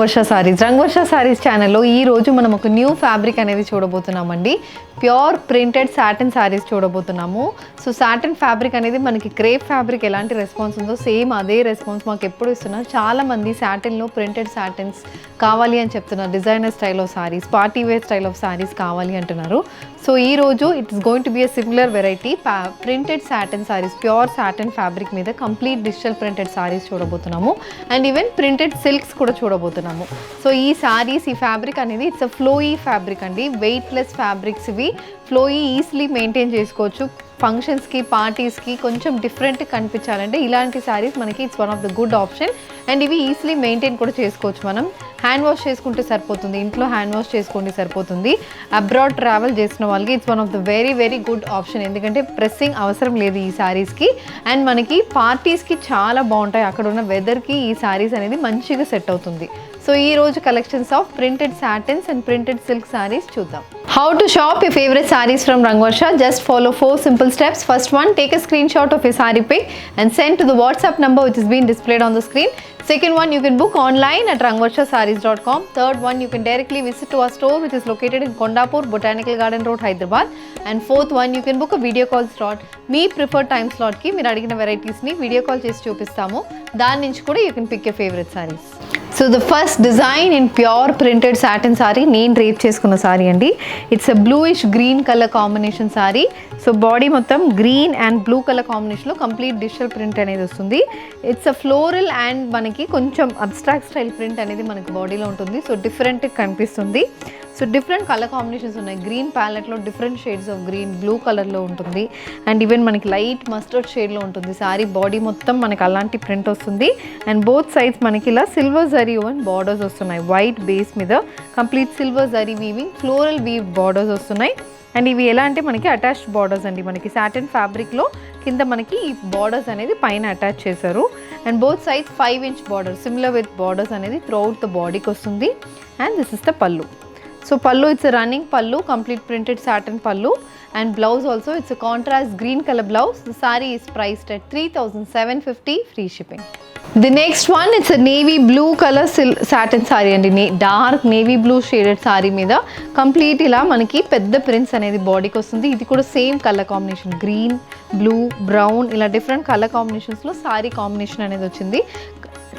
రంగవర్ష సారీస్ ఛానల్లో ఈ రోజు మనం ఒక న్యూ ఫ్యాబ్రిక్ అనేది చూడబోతున్నామండి. ప్యూర్ ప్రింటెడ్ సాటిన్ సారీస్ చూడబోతున్నాము. సో సాటిన్ ఫ్యాబ్రిక్ అనేది మనకి క్రేప్ ఫ్యాబ్రిక్ ఎలాంటి రెస్పాన్స్ ఉందో సేమ్ అదే రెస్పాన్స్ మాకు ఎప్పుడు ఇస్తున్నారు. చాలామంది సాటిన్లో ప్రింటెడ్ సాటిన్స్ కావాలి అని చెప్తున్నారు. Designer style of saris, party wear style of saris కావాలి అంటున్నారు. సో ఈ రోజు it's going to be a similar variety printed satin saris, pure satin fabric మీద కంప్లీట్ డిజిటల్ ప్రింటెడ్ సారీస్ చూడబోతున్నాము. అండ్ ఈవెన్ ప్రింటెడ్ సిల్క్స్ కూడా చూడబోతున్నాము. సో ఈ సారీస్, ఈ ఫ్యాబ్రిక్ అనేది ఇట్స్ అ ఫ్లోయీ ఫ్యాబ్రిక్ అండి. వెయిట్లెస్ ఫ్యాబ్రిక్స్ ఇవి. ఫ్లోయీ ఈజీలీ మెయింటైన్ చేసుకోవచ్చు. ఫంక్షన్స్కి, పార్టీస్కి కొంచెం డిఫరెంట్ కనిపించాలంటే ఇలాంటి శారీస్ మనకి it's one of the good option. And ఇవి ఈజీలీ మెయింటైన్ కూడా చేసుకోవచ్చు. మనం హ్యాండ్ వాష్ చేసుకుంటే సరిపోతుంది, ఇంట్లో హ్యాండ్ వాష్ చేసుకోండి సరిపోతుంది. అబ్రాడ్ ట్రావెల్ చేసిన వాళ్ళకి it's one of the very very good option. ఎందుకంటే ప్రెస్సింగ్ అవసరం లేదు ఈ శారీస్కి. అండ్ మనకి పార్టీస్కి చాలా బాగుంటాయి. అక్కడ ఉన్న వెదర్కి ఈ శారీస్ అనేది మంచిగా సెట్ అవుతుంది. సో ఈ రోజు collections of printed satins and printed silk saris చూద్దాం. How to shop your favorite sarees from Rangvarsha? Just follow 4 simple steps. First one, take a screenshot of your saree pic and send to the WhatsApp number which is being displayed on the screen. Second one, you can book online at rangvarshasarees.com. Third one, you can directly visit to our store which is located in Kondapur, Botanical Garden Road, Hyderabad. And fourth one, you can book a video call slot. మీ preferred time స్లాట్కి మీరు అడిగిన వెరైటీస్ని video call చేసి చూపిస్తాము. దాని నుంచి కూడా you can pick your favourite saris. So the first design in pure printed satin sari నేను డ్రేప్ చేసుకున్న సారీ అండి. It's a bluish green colour combination sari. So body మొత్తం గ్రీన్ అండ్ బ్లూ కలర్ కాంబినేషన్లో కంప్లీట్ డిజిటల్ ప్రింట్ అనేది వస్తుంది. ఇట్స్ అ ఫ్లోరల్ అండ్ మనకి కొంచెం abstract style print అనేది మనకి బాడీలో ఉంటుంది. సో డిఫరెంట్ కనిపిస్తుంది. సో డిఫరెంట్ కలర్ కాంబినేషన్స్ ఉన్నాయి. గ్రీన్ ప్యాలెట్లో different shades of green, blue కలర్లో ఉంటుంది. అండ్ ఈవెన్ మనకి లైట్ మస్టర్డ్ షేడ్లో ఉంటుంది. సారీ బాడీ మొత్తం మనకి అలాంటి ప్రింట్ వస్తుంది. అండ్ బోత్ సైడ్స్ మనకి ఇలా సిల్వర్ జరీ ఓవెన్ బార్డర్స్ వస్తున్నాయి. వైట్ బేస్ మీద complete silver zari weaving, floral weave borders వస్తున్నాయి. అండ్ ఇవి ఎలా అంటే మనకి అటాచ్డ్ బార్డర్స్ అండి. మనకి సాటిన్ ఫ్యాబ్రిక్లో కింద మనకి ఈ బార్డర్స్ అనేది పైన అటాచ్ చేశారు. And both sides 5 inch border similar with borders అనేది త్రూఅవుట్ ద బాడీకి వస్తుంది. అండ్ దిస్ ఇస్ ద పల్లు. So pallu, it's a running pallu, complete printed satin pallu, and blouse also it's a contrast green color blouse. The saree is priced at 3,750 free shipping. The next one, it's a navy blue color satin saree and dark navy blue shaded saree మీద complete ఇలా మనకి పెద్ద prints అనేది బాడీకి వస్తుంది. ఇది కూడా same colour combination, green, blue, brown ఇలా డిఫరెంట్ కలర్ కాంబినేషన్స్లో సారీ కాంబినేషన్ అనేది వచ్చింది.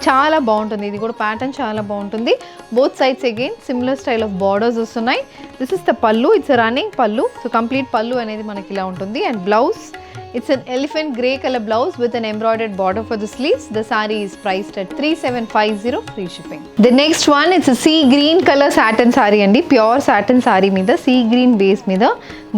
చాలా బాగుంటుంది. ఇది కూడా ప్యాటర్న్ చాలా బాగుంటుంది. Both sides again similar style of borders వస్తున్నాయి. దిస్ ఇస్ ద పల్లు. ఇట్స్ రన్నింగ్ పల్లు. సో కంప్లీట్ పల్లు అనేది మనకి ఇలా ఉంటుంది. And blouse, it's an elephant grey color blouse with an embroidered border for the sleeves. The saree is priced at 3,750 free shipping. The next one, it's a sea green color satin saree andi. Pure satin saree meeda sea green base meeda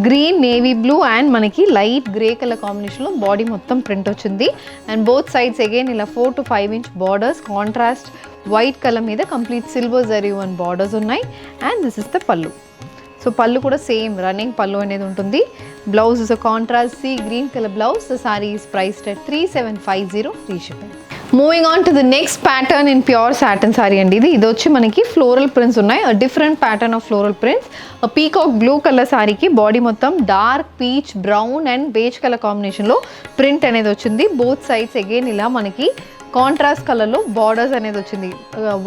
green, navy blue and manaki light grey color combination lo body mottham print ochindi. And both sides again ila 4 to 5 inch borders, contrast white color meeda complete silver zari one borders unnai. And this is the pallu. So pallu కూడా same running pallu అనేది ఉంటుంది. Blouse is a contrast sea green colour blouse. The sari is priced at 3,750 free shipping. Moving on to the next pattern in pure satin sari అండి. ఇది వచ్చి మనకి floral prints ఉన్నాయి. Different pattern of floral prints. Peacock blue colour సారీకి body మొత్తం dark peach, brown and beige colour కాంబినేషన్లో print అనేది వచ్చింది. బోత్ సైడ్స్ అగైన్ ఇలా మనకి కాంట్రాస్ట్ కలర్లో బార్డర్స్ అనేది వచ్చింది.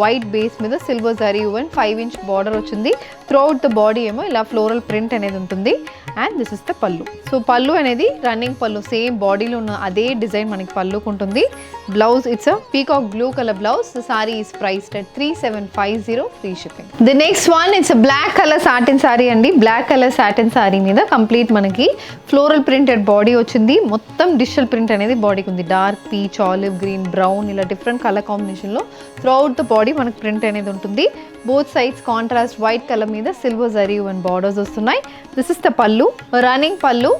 వైట్ బేస్ మీద silver zari woven 5 inch border వచ్చింది. త్రూఅవుట్ ద బాడీ ఏమో ఇలా ఫ్లోరల్ ప్రింట్ అనేది ఉంటుంది. And this is the pallu. So pallu అనేది రన్నింగ్ పల్లు, సేమ్ బాడీలో ఉన్న అదే డిజైన్ మనకి పల్లుకు ఉంటుంది. Blouse it's a peacock blue colour blouse. The sari is priced at 3,750 free shipping. The next one, it's a black colour satin sari అండి. బ్లాక్ కలర్ సాటిన్ సారీ మీద కంప్లీట్ మనకి ఫ్లోరల్ ప్రింటెడ్ బాడీ వచ్చింది. మొత్తం డిజిటల్ ప్రింట్ అనేది బాడీకి ఉంది. Dark peach, olive green, brown ఇలా different colour కాంబినేషన్లో త్రూఅవుట్ ద బాడీ మనకు ప్రింట్ అనేది ఉంటుంది. Both sides contrast white colour మీద సిల్వర్ జరీ అండ్ బార్డర్స్ వస్తున్నాయి. దిస్ ఇస్ ద పల్లు, రన్నింగ్ పల్లు.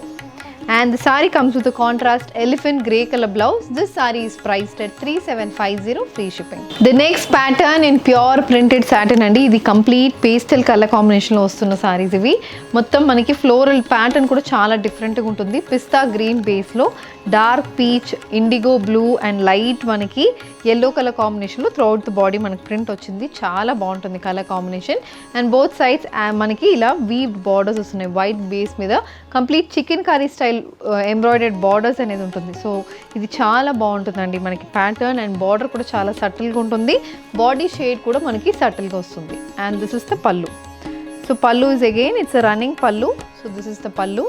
And the saree comes with a contrast elephant grey color blouse. This saree is priced at 3,750 free shipping. The next pattern in pure printed satin andi. Idi complete pastel color combination lo vastunna sarees ivi. Mottam manaki floral pattern kuda chaala different ga untundi. Pista green base lo dark peach, indigo blue and light manaki yellow color combination lo throughout the body manaki print ochindi. Chaala baaguntundi color combination. And both sides manaki ila weaved borders vastunayi. White base మీద complete chicken curry style style embroidered borders అనేది ఉంటుంది. So ఇది చాలా బాగుంటుందండి. మనకి pattern and border కూడా చాలా సటిల్గా ఉంటుంది. బాడీ షేడ్ కూడా మనకి సటిల్గా వస్తుంది. And this is the pallu. So పల్లు is again it's a running pallu. So this is the pallu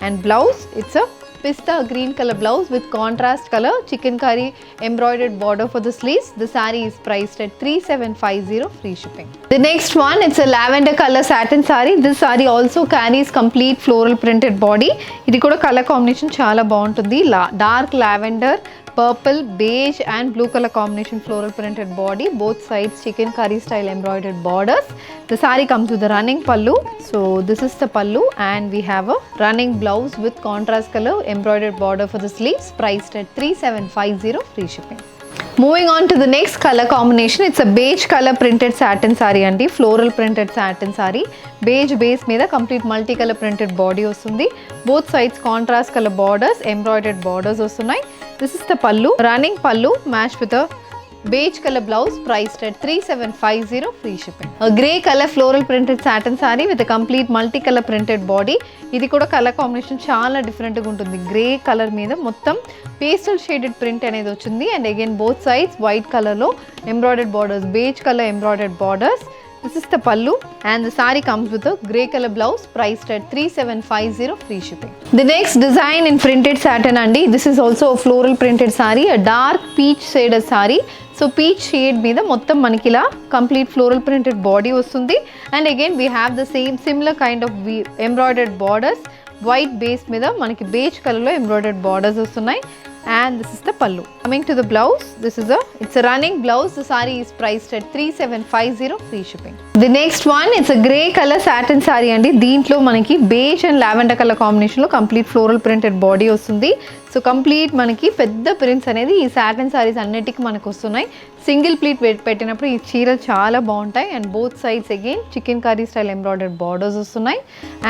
and blouse, it's a pista green color blouse with contrast color chikankari embroidered border for the sleeves. The saree is priced at 3750 free shipping. The next one, it's a lavender color satin saree. This saree also carries complete floral printed body. ఇది కూడా colour combination చాలా బాగుంటుంది. Dark lavender, purple, beige and blue color combination floral printed body, both sides chikankari style embroidered borders. The saree comes with a running pallu. So this is the pallu and we have a running blouse with contrast color embroidered border for the sleeves, priced at 3750 free shipping. Moving on to the next color combination, it's a beige color printed satin saree andi, floral printed satin saree. Beige base meeda complete multicolor printed body vastundi. Both sides contrast color borders, embroidered borders vastunnai. This is the pallu, running pallu matched with a beige color blouse, priced at 3750 free shipping. A grey color floral printed satin saree with a complete multicolor printed body. ఇది కూడా colour combination చాలా డిఫరెంట్గా ఉంటుంది. Grey colour మీద మొత్తం pastel shaded print అనేది వచ్చింది. And again both sides white కలర్లో embroidered borders, beige colour embroidered borders. This is the pallu and the saree comes with a grey color blouse, priced at 3750 free shipping. The next design in printed satin andi. This is also a floral printed saree, a dark peach shaded saree. So peach shade మీద మొత్తం మనకి ఇలా complete floral printed body వస్తుంది. And again we have the similar kind of embroidered borders. White base మీద మనకి beige కలర్లో embroidered borders వస్తున్నాయి. And this is the pallu. Coming to the blouse, it's a running blouse. The saree is priced at 3750 free shipping. The next one, it's a grey color satin saree andi. దీంట్లో మనకి beige and lavender color combination లో complete floral printed body వస్తుంది. So complete మనకి పెద్ద prints అనేది ఈ satin saris అన్నిటికీ మనకు వస్తున్నాయి. సింగిల్ ప్లీట్ పెట్టినప్పుడు ఈ చీరలు చాలా బాగుంటాయి. And both sides again chikankari style embroidered borders వస్తున్నాయి.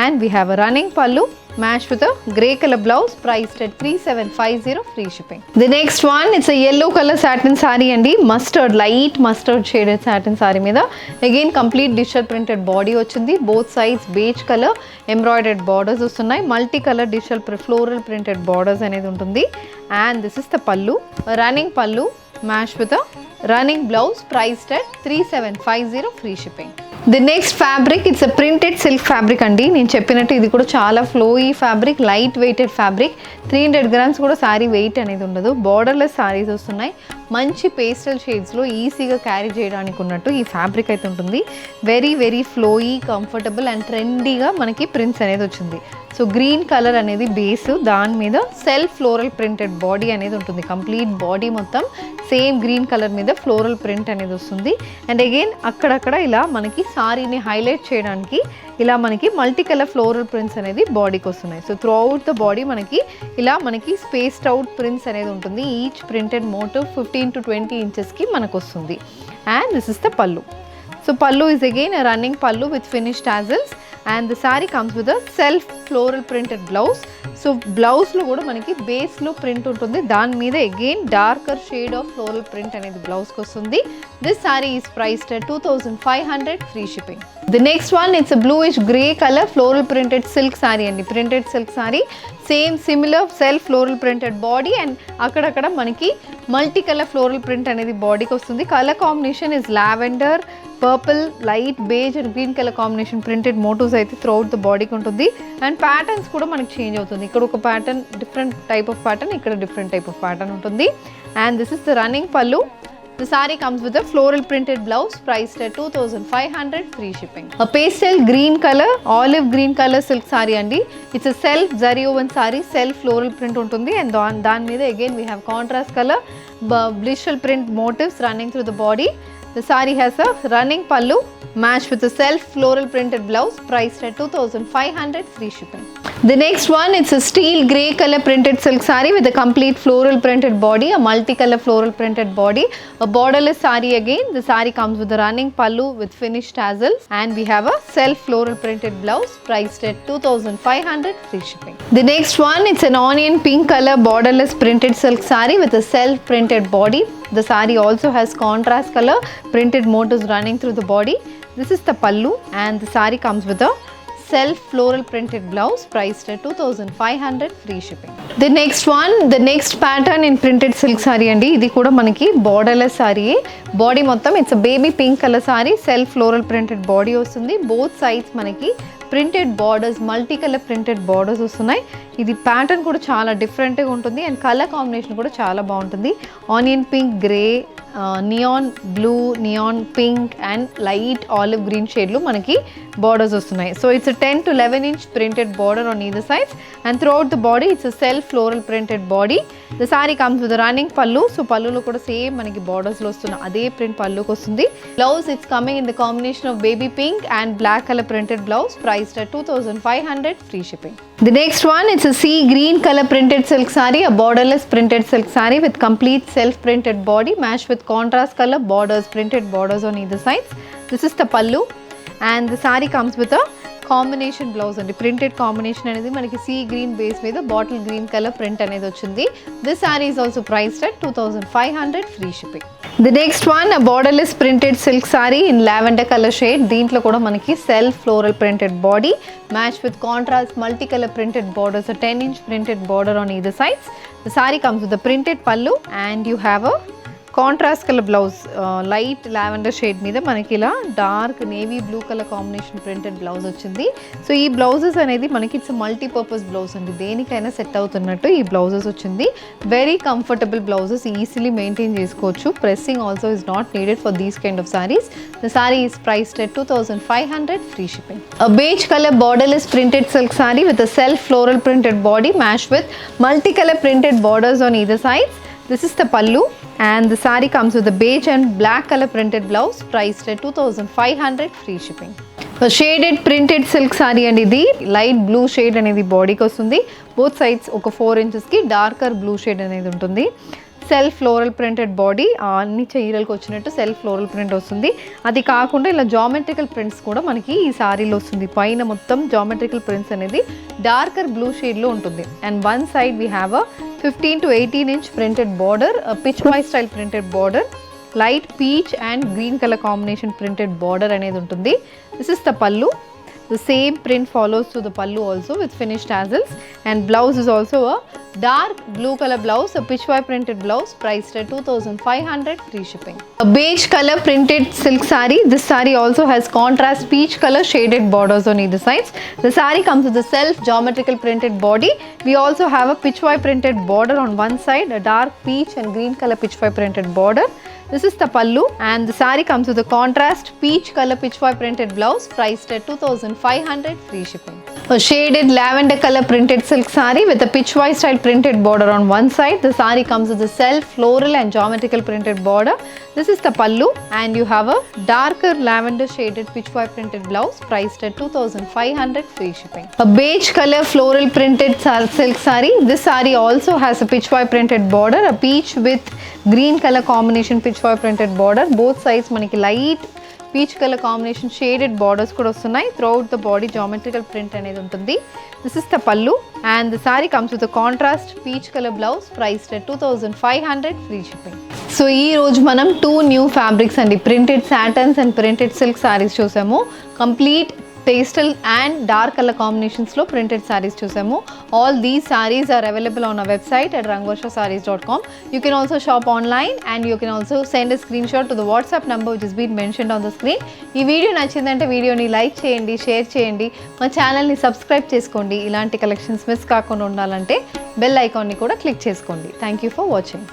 And we have a running pallu matched with a grey color blouse, priced at 3750 free shipping. The next one, it's a yellow color satin saree andi. Mustard, light mustard shaded satin saree మీద again complete digital printed body వచ్చింది. Both sides beige color embroidered borders వస్తున్నాయి. multi color digital floral printed borders అనేది ఉంటుంది. And this is the pallu, a running pallu matched with a running blouse, priced at 3750 free shipping. The next fabric, it's a printed silk fabric అండి. నేను చెప్పినట్టు ఇది కూడా చాలా flowy fabric, light weighted fabric. 300 grams కూడా sari weight అనేది ఉండదు. Borderless saris వస్తున్నాయి. మంచి పేస్టల్ షేడ్స్లో ఈజీగా క్యారీ చేయడానికి ఉన్నట్టు ఈ ఫ్యాబ్రిక్ అయితే ఉంటుంది. Very very flowy, comfortable and ట్రెండీగా మనకి ప్రింట్స్ అనేది వచ్చింది. సో గ్రీన్ కలర్ అనేది బేస్, దాని మీద సెల్ఫ్ ఫ్లోరల్ ప్రింటెడ్ బాడీ అనేది ఉంటుంది. కంప్లీట్ బాడీ మొత్తం సేమ్ గ్రీన్ కలర్ మీద ఫ్లోరల్ ప్రింట్ అనేది వస్తుంది. అండ్ అగైన్ అక్కడక్కడ ఇలా మనకి సారీని హైలైట్ చేయడానికి ఇలా మనకి మల్టీ కలర్ ఫ్లోరల్ ప్రింట్స్ అనేది బాడీకి వస్తున్నాయి. So through out the body ఇలా మనకి స్పేస్డ్ అవుట్ ప్రింట్స్ అనేది ఉంటుంది. ఈచ్ ప్రింటెడ్ మోటివ్ 15 to 20 ఇంచెస్కి మనకు వస్తుంది. అండ్ దిస్ ఇస్ ద పల్లు. So pallu is again a running pallu with finished tassels, and the saree comes with a self floral printed blouse. So blouse lo kuda manaki base lo print untundi, dani meeda again darker shade of floral print anedi blouse ku vastundi. This saree is priced at 2500 free shipping. The next one, it's a bluish grey color floral printed silk saree andi. Printed silk saree, same similar self floral printed body, and akkada manaki multi color floral print anedi body ku vastundi. Color combination is lavender, purple, light beige and green color combination printed motifs అయితే throughout the body ఉంటుంది. And patterns కూడా మనకి change అవుతుంది. ఇక్కడ ఒక pattern, different type of pattern, ఇక్కడ different type of pattern ఉంటుంది. And this is the running పల్లు. The saree comes with a floral printed blouse, priced at 2500 free shipping. A pastel green color, olive green color silk saree andi. It's a self zari woven saree, self floral print ఉంటుంది. And దాని మీద again we have contrast color blissful print motifs running through the body. The saree has a running pallu matched with a self floral printed blouse, priced at 2500 free shipping. The next one, it's a steel grey color printed silk saree with a complete floral printed body, a multicolor floral printed body, a borderless saree again. The saree comes with a running pallu with finished tassels, and we have a self floral printed blouse, priced at 2500 free shipping. The next one, it's an onion pink color borderless printed silk saree with a self printed body. The saree also has contrast color printed motifs running through the body. This is the pallu, and the saree comes with a self floral printed blouse priced at 2500 free shipping. The next pattern in printed silk saree andi. Idi kuda manaki borderless saree. Body mottam it's a baby pink color saree, self floral printed body ostundi. Both sides manaki printed borders, multi colour printed borders వస్తున్నాయి. ఇది pattern కూడా చాలా డిఫరెంట్గా ఉంటుంది and colour combination కూడా చాలా బాగుంటుంది. Onion pink, grey, neon blue, neon pink and light olive green షేడ్లో మనకి బార్డర్స్ వస్తున్నాయి. So it's 10 to 11 inch printed border on either sides and throughout the body it's a self floral printed body. The saree comes with a running pallu. So pallulo kuda same manaki borders lo vastuna ade print palluki vastundi. Blouse it's coming in the combination of baby pink and black color printed blouse priced at 2500 free shipping. The next one, it's a sea green color printed silk saree, a borderless printed silk saree with complete self printed body matched with contrast color borders, printed borders on either sides. This is the pallu and the saree comes with a combination blouse అండి. Printed combination అనేది మనకి sea green base మీద bottle green colour print అనేది వచ్చింది. This sorry is also priced at 2500 free shipping. The next one borderless printed silk sorry in lavender colour shade. దీంట్లో కూడా మనకి self floral printed body match with contrast multi colour printed borders, 10 inch printed border on either sides. The saree comes with a printed pallu and you have a contrast colour blouse, light lavender shade మీద మనకి ఇలా dark navy blue colour combination printed blouse వచ్చింది. So ఈ blouses అనేది మనకి it's multipurpose blouse అండి, దేనికైనా set అవుతున్నట్టు ఈ బ్లౌజెస్ వచ్చింది. Very comfortable blouses, easily maintain చేసుకోవచ్చు. Pressing also is not needed for these kind of saris. The sari is priced at 2500 free shipping. A beige color borderless printed silk saree with a self floral printed body matched with multicolor printed borders on either sides. This is the pallu and the saree comes with a beige and black color printed blouse priced at 2500 free shipping. A shaded printed silk saree and idi light blue shade anedi body ki vastundi. Both sides oka 4 inches ki darker blue shade anedi untundi. Self floral printed body, అన్ని చీరలకు వచ్చినట్టు self floral print వస్తుంది. అది కాకుండా ఇలా geometrical prints కూడా మనకి ఈ సారీలో వస్తుంది. పైన మొత్తం జామెట్రికల్ ప్రింట్స్ అనేది డార్కర్ బ్లూ షేడ్లో ఉంటుంది. And one side we have a 15 to 18 inch printed border, a pitch white style printed border, light peach and green color combination printed border అనేది ఉంటుంది. This is the pallu. The same print follows to the pallu also with finished tassels and blouse is also a dark blue color blouse, a pitch white printed blouse priced at 2500 free shipping. A beige color printed silk saree. This saree also has contrast peach color shaded borders on either sides. The saree comes with a self geometrical printed body. We also have a pitch white printed border on one side, a dark peach and green color pitch white printed border. This is the pallu and the saree comes with a contrast peach color pitch white printed blouse priced at 2500 free shipping. A shaded lavender color printed silk saree with a pitch white style printed border on one side. The saree comes with a self floral and geometrical printed border. This is the pallu and you have a darker lavender shaded pitch white printed blouse priced at 2500 free shipping. A beige color floral printed silk saree. This saree also has a pitch white printed border, a peach with green color combination pitch white printed border. Both sides maniki light peach color combination shaded borders kuda vastunayi. Throughout the body geometrical print anedi untundi. This is the pallu and the saree comes with a contrast peach color blouse priced at 2500 free shipping. So ee roju manam 2 new fabrics andi, printed satins and printed silk sarees chusamu. Complete pastel and dark color combinations lo printed sarees chusamu. All these sarees are available on our website at rangvarshasarees.com. You can also shop online and you can also send a screenshot to the WhatsApp number which has been mentioned on the screen. Ee video nachindante video ni like cheyandi, share cheyandi, ma channel ni subscribe cheskondi. Ilanti collections miss kaakunda undalante bell icon ni kuda click cheskondi. Thank you for watching.